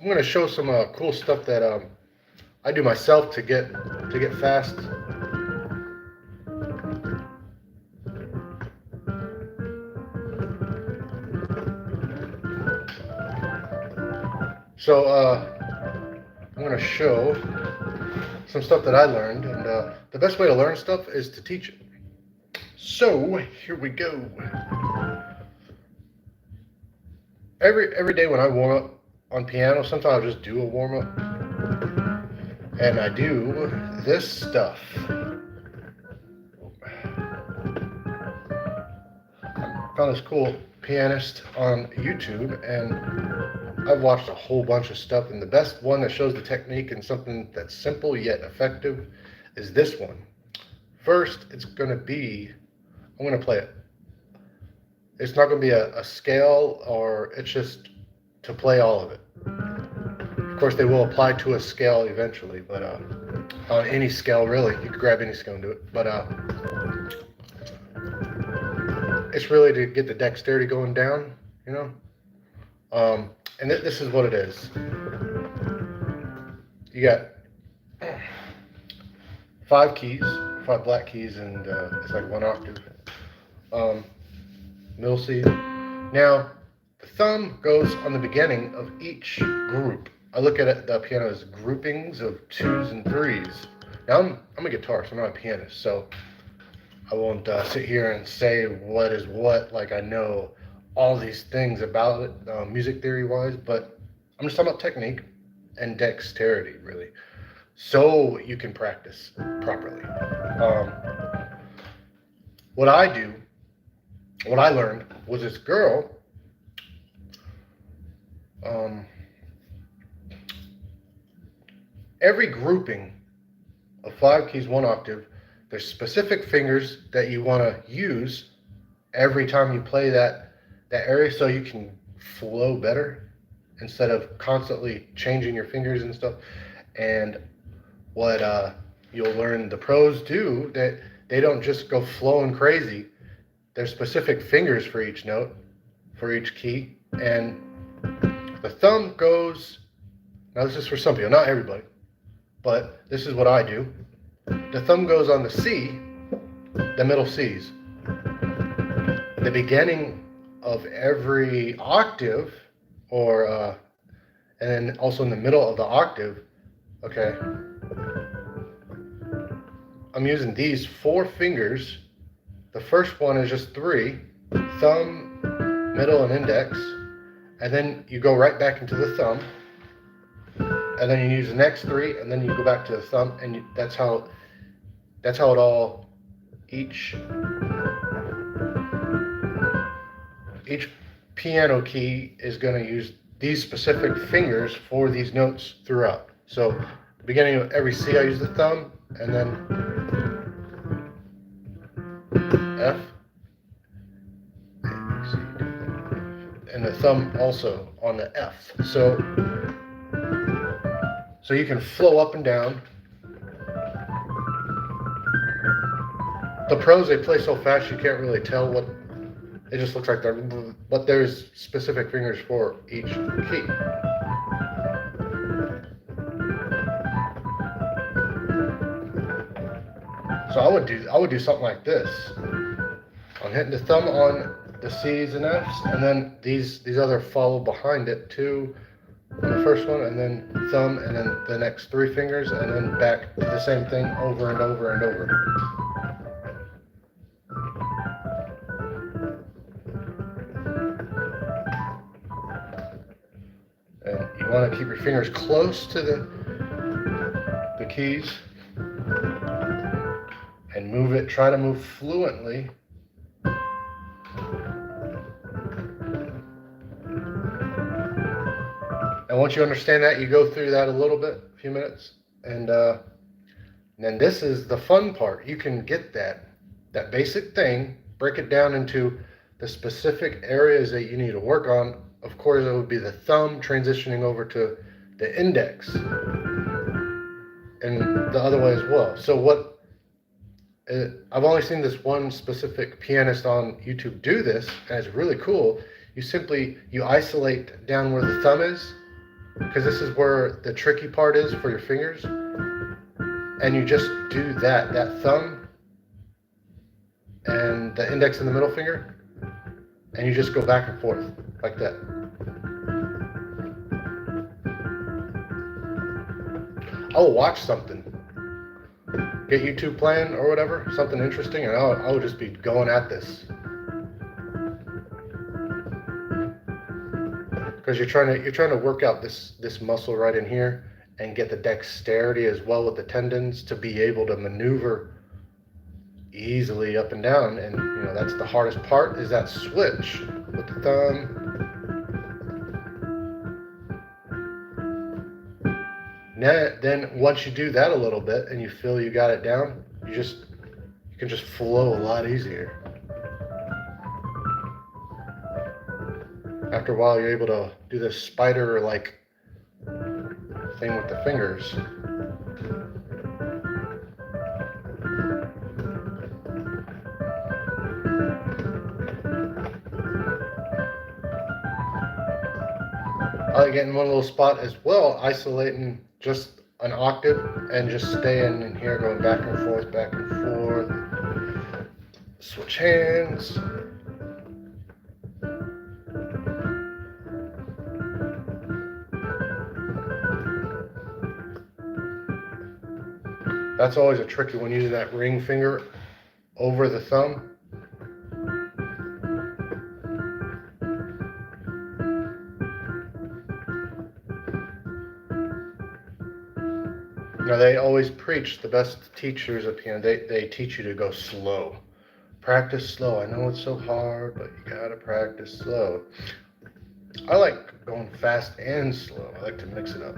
I'm gonna show some cool stuff that I do myself to get fast. So I'm gonna show some stuff that I learned, and the best way to learn stuff is to teach it. So here we go. Every day when I warm up on piano, sometimes I'll just do a warm up, and I do this stuff. I found this cool pianist on YouTube, and I've watched a whole bunch of stuff, and the best one that shows the technique and something that's simple yet effective is this one. First, it's going to be, I'm going to play it. It's not going to be a scale, or it's just to play all of it. Of course, they will apply to a scale eventually, but on any scale, really. You can grab any scale and do it. But it's really to get the dexterity going down, you know? And this is what it is. You got 5 keys, 5 black keys, and it's like 1 octave. Middle C. Now, the thumb goes on the beginning of each group. I look at it, the piano as groupings of 2s and 3s. Now, I'm a guitarist, I'm not a pianist, so I won't sit here and say what is what, like I know all these things about it, music theory-wise, but I'm just talking about technique and dexterity, really, so you can practice properly. What I learned was this girl, every grouping of 5 keys, 1 octave, there's specific fingers that you want to use every time you play that area, so you can flow better instead of constantly changing your fingers and stuff. And what you'll learn the pros do, that they don't just go flowing crazy. There's specific fingers for each note, for each key, and the thumb goes, now this is for some people, not everybody, but this is what I do. The thumb goes on the C, the middle Cs. The beginning of every octave, or and then also in the middle of the octave, okay, I'm using these 4 fingers. The first one is just 3, thumb, middle, and index, and then you go right back into the thumb, and then you use the next 3, and then you go back to the thumb, and that's how it all, each piano key is going to use these specific fingers for these notes throughout. So the beginning of every C I use the thumb, and then F, and the thumb also on the F. So you can flow up and down. The pros, they play so fast you can't really tell what, it just looks like they're, but there's specific fingers for each key. So I would do something like this. I'm hitting the thumb on the C's and F's, and then these other follow behind it too, on the first one, and then thumb, and then the next 3 fingers, and then back to the same thing over and over and over. And you want to keep your fingers close to the keys and move it, try to move fluently. And once you understand that, you go through that a little bit, a few minutes, and then this is the fun part. You can get that basic thing, break it down into the specific areas that you need to work on. Of course, it would be the thumb transitioning over to the index, and the other way as well. So I've only seen this one specific pianist on YouTube do this, and it's really cool. You isolate down where the thumb is, because this is where the tricky part is for your fingers. And you just do that thumb and the index and the middle finger, and you just go back and forth like that. I'll watch something, get YouTube playing or whatever, something interesting, and I'll just be going at this. Because you're trying to work out this muscle right in here and get the dexterity as well with the tendons to be able to maneuver easily up and down. And you know, that's the hardest part, is that switch with the thumb. Then once you do that a little bit and you feel you got it down, you can just flow a lot easier. After a while, you're able to do this spider-like thing with the fingers. I like getting one little spot as well, isolating just an octave and just staying in here, going back and forth, back and forth. Switch hands. That's always a tricky one, using that ring finger over the thumb. Now, they always preach, the best teachers of piano, they teach you to go slow. Practice slow. I know it's so hard, but you gotta practice slow. I like going fast and slow. I like to mix it up.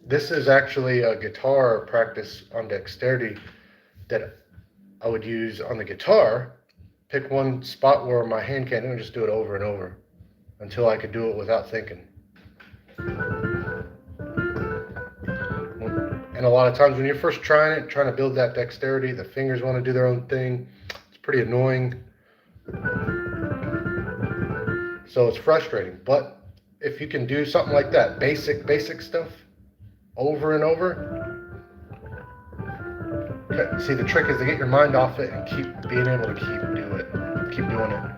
This is actually a guitar practice on dexterity that I would use on the guitar. Pick one spot where my hand can't, and just do it over and over until I could do it without thinking. And a lot of times when you're first trying to build that dexterity, the fingers want to do their own thing. It's pretty annoying. So it's frustrating. But if you can do something like that, basic stuff, over and over. Okay. See, the trick is to get your mind off it and keep being able to keep doing it.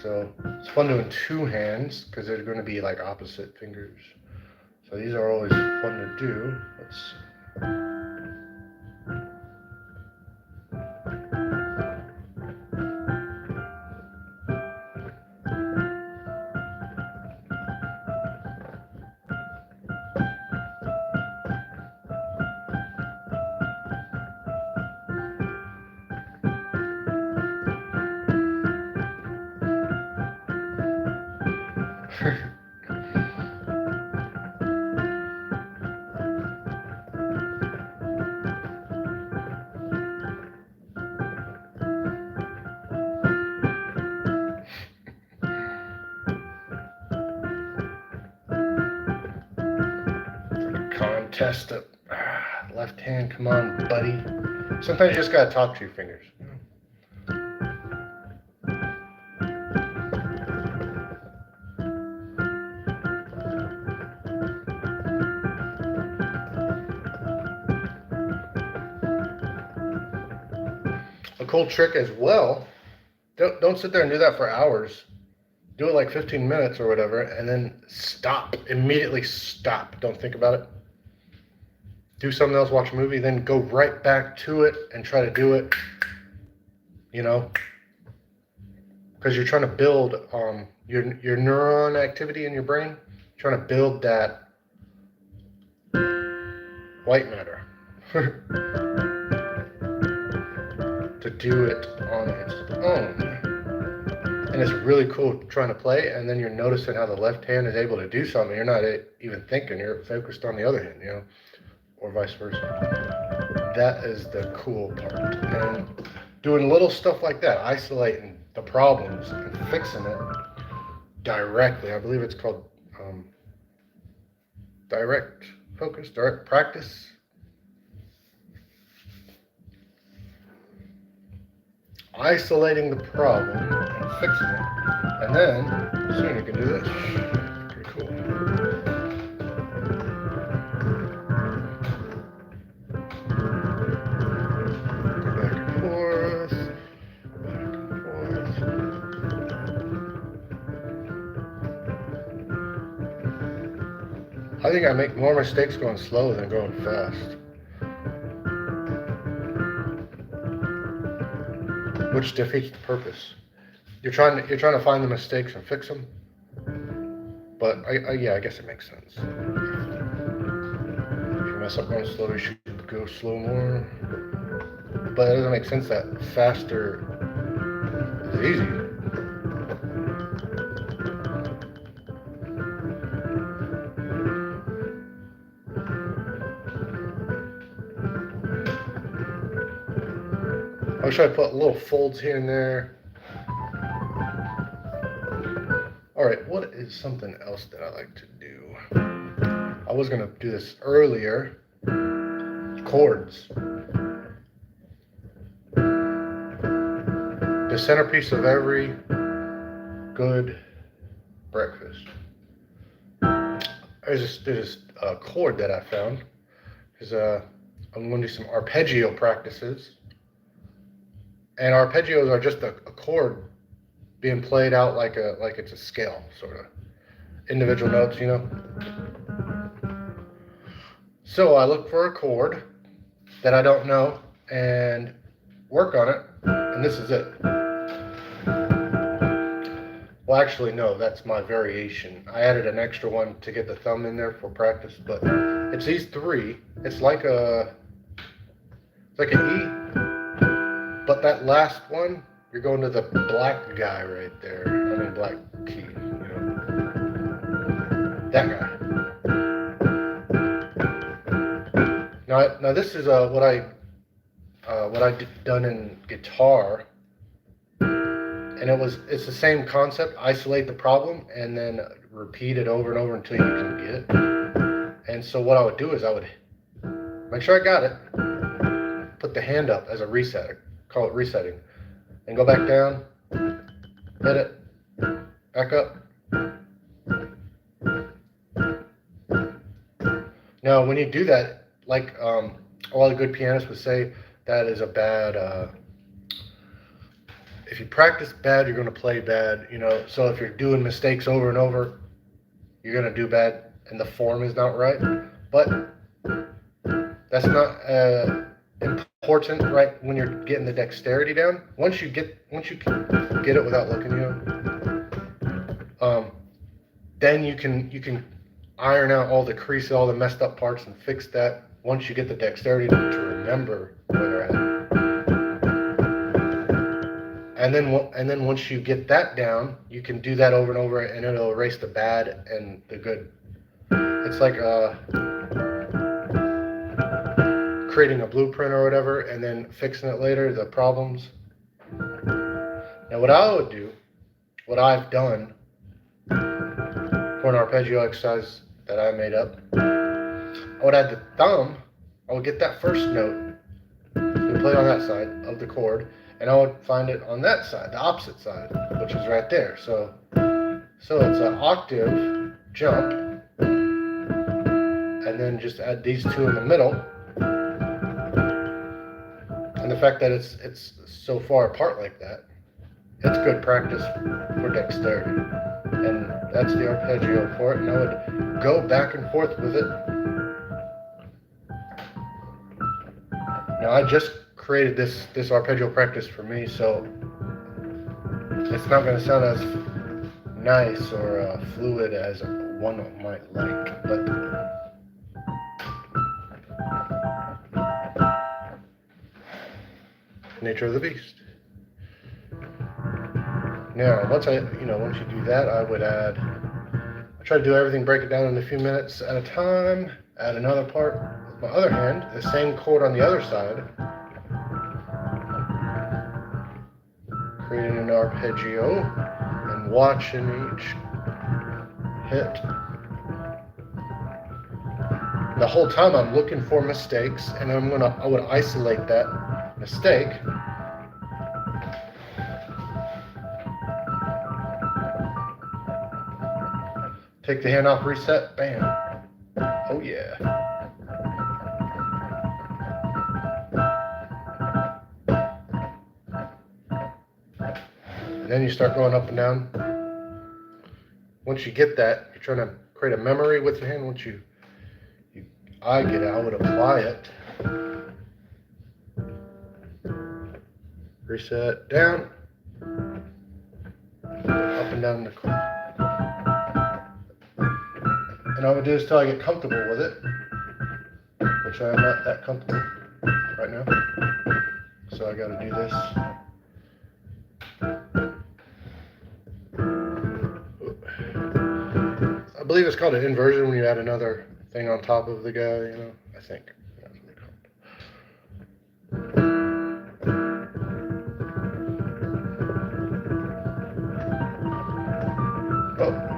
So it's fun doing two hands because they're going to be like opposite fingers. So these are always fun to do. Let's see. Contest it. Left hand, come on, buddy. Sometimes you just gotta talk to your fingers. A cool trick as well. Don't sit there and do that for hours. Do it like 15 minutes or whatever, and then stop. Immediately stop. Don't think about it. Do something else, watch a movie, then go right back to it and try to do it, you know, because you're trying to build your neuron activity in your brain, trying to build that white matter to do it on its own. And it's really cool trying to play, and then you're noticing how the left hand is able to do something. You're not even thinking, you're focused on the other hand, you know, or vice versa. That is the cool part. And doing little stuff like that, isolating the problems and fixing it directly. I believe it's called direct focus, direct practice. isolating the problem and fixing it, and then soon you can do this. Pretty cool. Go back and forth, back and forth. I think I make more mistakes going slow than going fast, which defeats the purpose. You're trying to find the mistakes and fix them, but yeah, I guess it makes sense. If you mess up going slow, you should go slow more. But it doesn't make sense that faster is easy. I wish I put little folds here and there. Alright, what is something else that I like to do? I was going to do this earlier. Chords. The centerpiece of every good breakfast. There's this chord that I found. I'm going to do some arpeggio practices. And arpeggios are just a chord being played out like it's a scale, sort of. Individual notes, you know. So I look for a chord that I don't know and work on it, and this is it. Well, actually, no, that's my variation. I added an extra one to get the thumb in there for practice, but it's these three. It's like an E. But that last one, you're going to the black guy right there. I mean, black key, you know. That guy. Now this is what I done in guitar, and it's the same concept. Isolate the problem and then repeat it over and over until you can get it. And so what I would do is I would make sure I got it, put the hand up as a reset. Call it resetting, and go back down, hit it, back up. Now, when you do that, like a lot of good pianists would say, that is a bad. If you practice bad, you're going to play bad. You know, so if you're doing mistakes over and over, you're going to do bad, and the form is not right. But that's not important, right? When you're getting the dexterity down, once you can get it without looking, you know, then you can iron out all the creases, all the messed up parts, and fix that. Once you get the dexterity to remember where they're at, and then once you get that down, you can do that over and over, and it'll erase the bad and the good. It's like creating a blueprint or whatever, and then fixing it later, the problems. Now what I would do, what I've done for an arpeggio exercise that I made up, I would add the thumb, I would get that first note, and play it on that side of the chord, and I would find it on that side, the opposite side, which is right there. So it's an octave jump, and then just add these two in the middle. And the fact that it's so far apart like that, it's good practice for dexterity. And that's the arpeggio for it. And I would go back and forth with it. Now I just created this arpeggio practice for me, so it's not going to sound as nice or fluid as one might like, but nature of the beast. Now, once you do that, I try to do everything, break it down in a few minutes at a time, add another part with my other hand, the same chord on the other side, creating an arpeggio, and watching each hit. The whole time I'm looking for mistakes, and I would isolate that mistake Take the hand off, reset, bam. Oh yeah. And then you start going up and down. Once you get that, you're trying to create a memory with the hand. Once I get it, I would apply it. Reset, down. Up and down the corner. And I would do this till I get comfortable with it, which I am not that comfortable right now. So I gotta do this. I believe it's called an inversion when you add another thing on top of the guy, you know, I think. That's what they call it. Oh.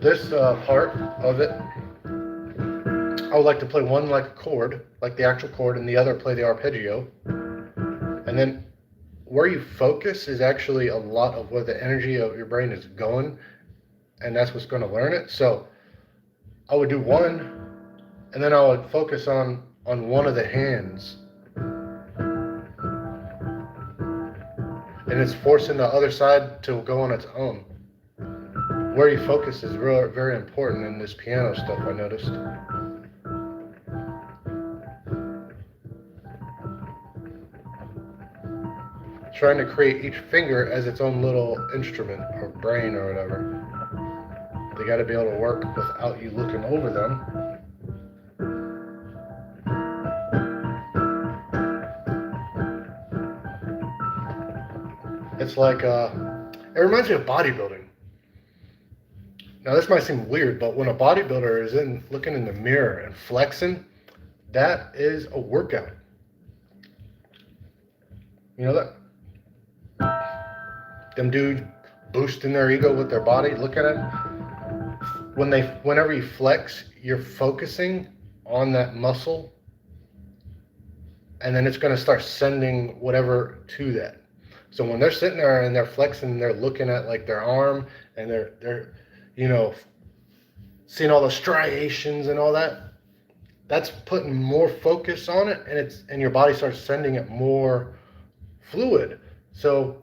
This part of it, I would like to play one like a chord, like the actual chord, and the other play the arpeggio. And then where you focus is actually a lot of where the energy of your brain is going, and that's what's going to learn it. So I would do one, and then I would focus on one of the hands. And it's forcing the other side to go on its own. Where you focus is very important in this piano stuff, I noticed. Trying to create each finger as its own little instrument or brain or whatever. They got to be able to work without you looking over them. It's like, it reminds me of bodybuilding. Now this might seem weird, but when a bodybuilder is looking in the mirror and flexing, that is a workout. You know that? Them dudes boosting their ego with their body, look at it. Whenever you flex, you're focusing on that muscle, and then it's going to start sending whatever to that. So when they're sitting there and they're flexing, they're looking at like their arm, and they're you know, seeing all the striations and all that. That's putting more focus on it, and your body starts sending it more fluid. So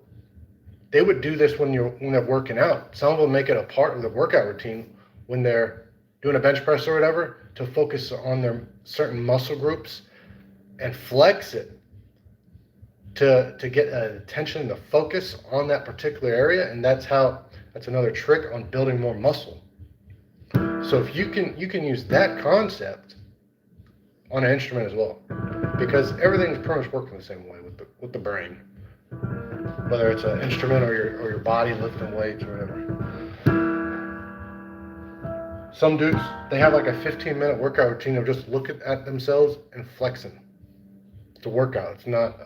they would do this when they're working out. Some of them make it a part of the workout routine when they're doing a bench press or whatever, to focus on their certain muscle groups and flex it to get attention and the focus on that particular area. And that's another trick on building more muscle. So if you can use that concept on an instrument as well, because everything's pretty much working the same way with the brain, whether it's an instrument or your body lifting weights or whatever. Some dudes, they have like a 15-minute workout routine of just looking at themselves and flexing. It's a workout. It's not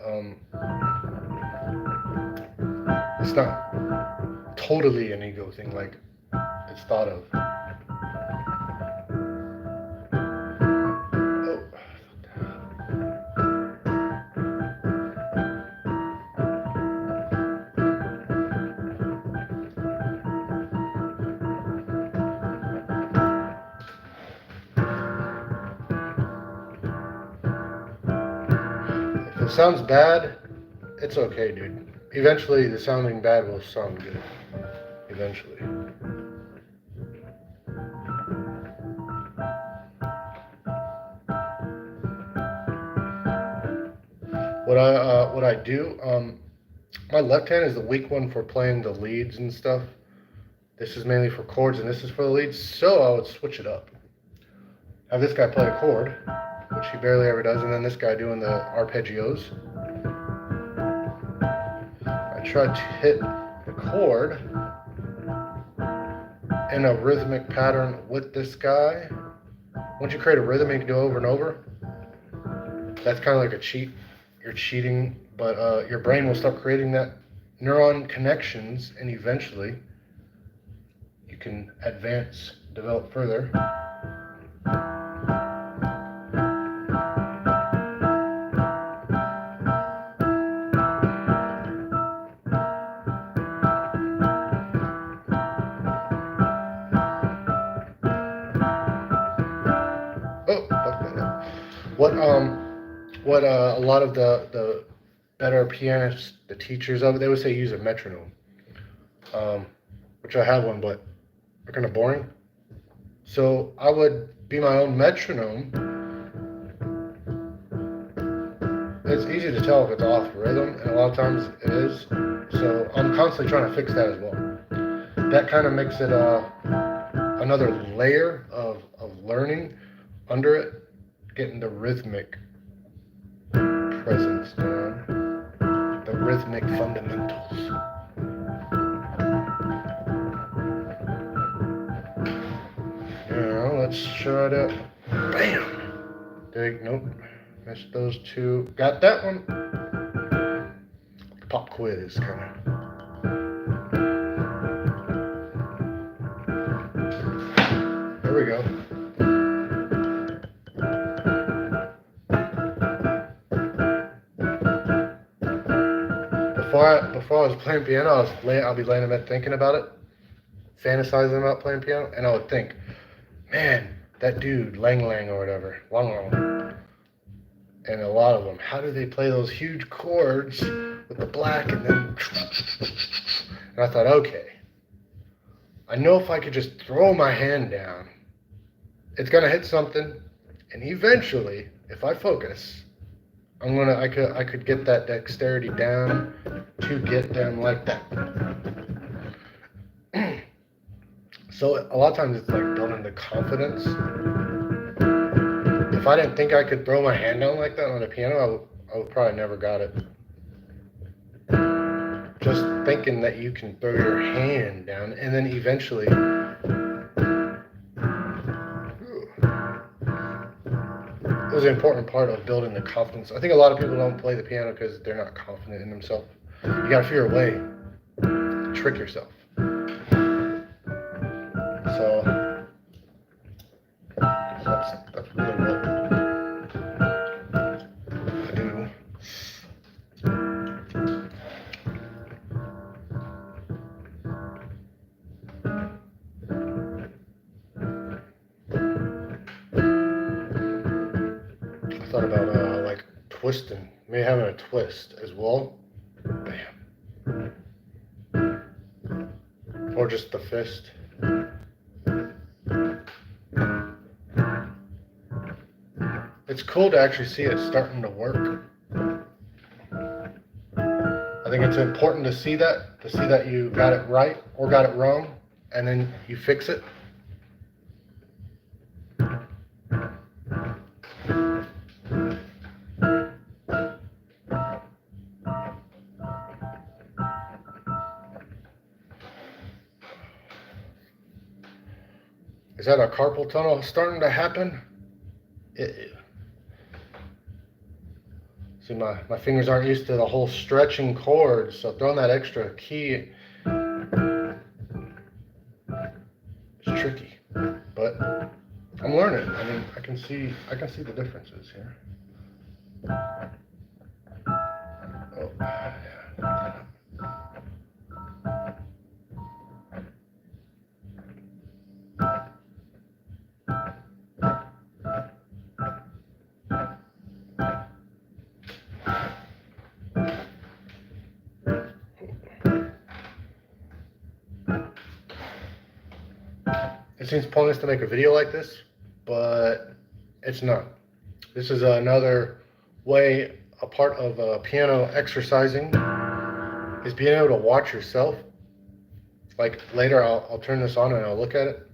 totally an ego thing like it's thought of. If it sounds bad, it's okay, dude. Eventually, the sounding bad will sound good. Eventually. What I do, my left hand is the weak one for playing the leads and stuff. This is mainly for chords, and this is for the leads. So I would switch it up. Have this guy play a chord, which he barely ever does, and then this guy doing the arpeggios. I try to hit the chord in a rhythmic pattern with this guy. Once you create a rhythm, you can do it over and over. That's kind of like a cheat. You're cheating, but your brain will start creating that neuron connections, and eventually you can develop further. What a lot of the better pianists, the teachers of it, they would say use a metronome, which I have one, but they're kind of boring. So I would be my own metronome. It's easy to tell if it's off rhythm, and a lot of times it is. So I'm constantly trying to fix that as well. That kind of makes it another layer of learning under it, getting the rhythmic presence down, the rhythmic fundamentals. Now let's try to, bam, dig, nope, missed those two, got that one. Pop quiz, kind of. There we go. Before I was playing piano, I'll be laying in bed thinking about it, fantasizing about playing piano, and I would think, man, that dude, Lang Lang or whatever, Lang Lang, and a lot of them, how do they play those huge chords with the black and then, and I thought, okay, I know if I could just throw my hand down, it's gonna hit something, and eventually, if I focus, I could get that dexterity down to get them like that. So a lot of times it's like building the confidence. If I didn't think I could throw my hand down like that on the piano, I would probably never got it. Just thinking that you can throw your hand down, and then eventually, it was an important part of building the confidence. I think a lot of people don't play the piano because they're not confident in themselves. You gotta figure a way to trick yourself. So that's really what I do. I thought about like twisting, maybe having a twist as well. Bam. Or just the fist. It's cool to actually see it starting to work. I think it's important to see that you got it right or got it wrong, and then you fix it. Is that a carpal tunnel starting to happen? See, my fingers aren't used to the whole stretching chords, so throwing that extra key is tricky. But I'm learning. I mean, I can see the differences here. Oh, yeah. It seems pointless to make a video like this, but it's not. This is another way, a part of piano exercising is being able to watch yourself. Like later I'll turn this on and I'll look at it